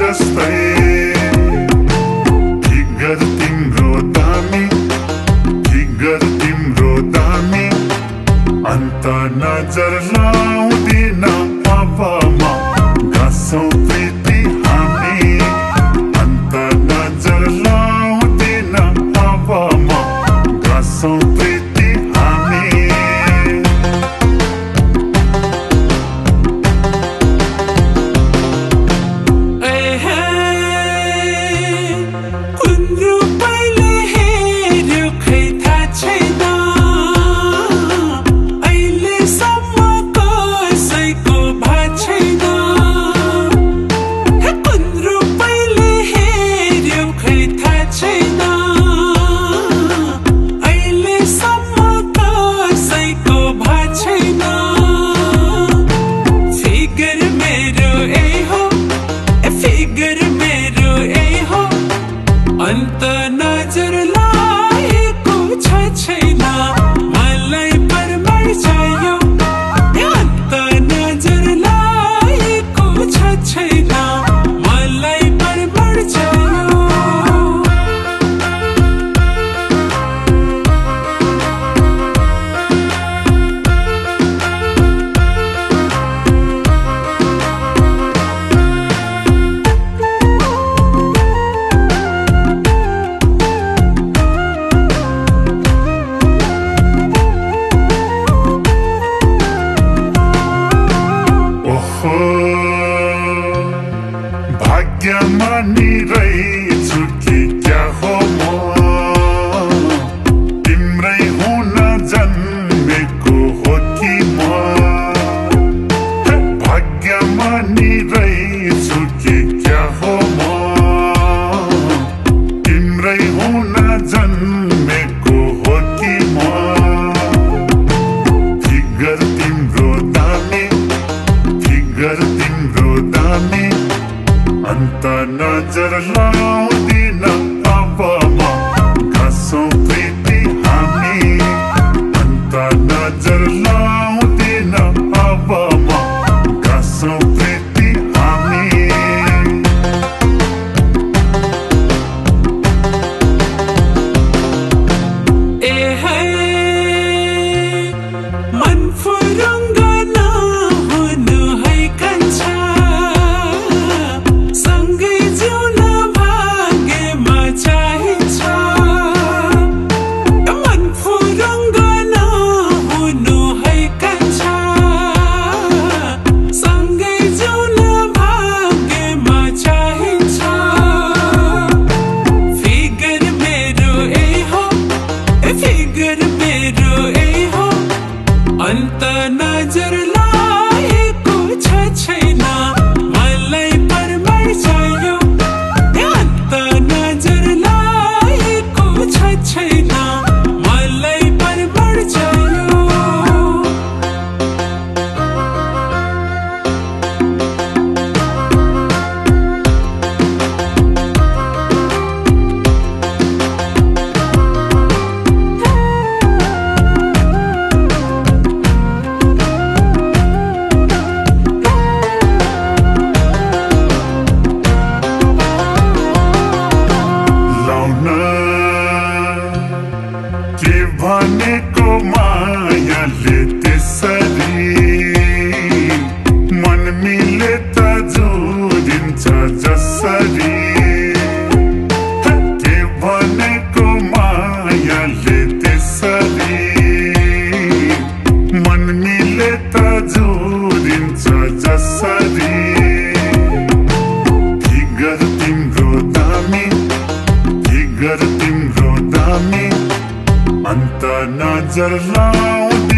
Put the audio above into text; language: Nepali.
जस्तै फिगर तिम्रो दामी फिगर तिम्रो दामी अन्त नजर लाउँदिन पापामा गाँसौँ प्रीति हामी अन्त नजर लाउँदिन पापामा गाँसौँ प्रीति हामी अन्त नजर लागेको छ छैन मलाई परमार चाहियो अन्त नजर लागेको छ छैन मलाई परमार चाहियो भाग्यमानी रहेछु कि क्या हो म तिम्रै हुन जन्मेको हो कि म भाग्यमानी रहेछु कि क्या हो म तिम्रै हुन जन्मेको हो कि म फिगर तिम्रो दामी फिगर तिम्रो दामी अन्त नजर लाउँदिन पापामा गाँसौँ प्रीति हामी अन्त नजर लाउँदिन पापामा गाँसौँ प्रीति हामी मन फुरुङ्ग नहुनु है कान्छा सँगै जिउन भाग्यमा चाहिन्छ मन फुरुङ्ग नहुनु है कान्छा सँगै जिउन भाग्यमा चाहिन्छ फिगर मेरो यही हो फिगर मेरो यही हो अन्त नजर लागेको छ छैन मलाई परमार चाहियो अन्त नजर लागेको छ छैन मलाई परमार चाहियो के भनेको मायाले त्यसरी मन मिले त जोडिन्छ जसरी के भनेको मायाले त्यसरी मन मिले त जोडिन्छ जसरी फिगर तिम्रो दामी फिगर तिम्रो दामी अन्त नजर लाउँदिन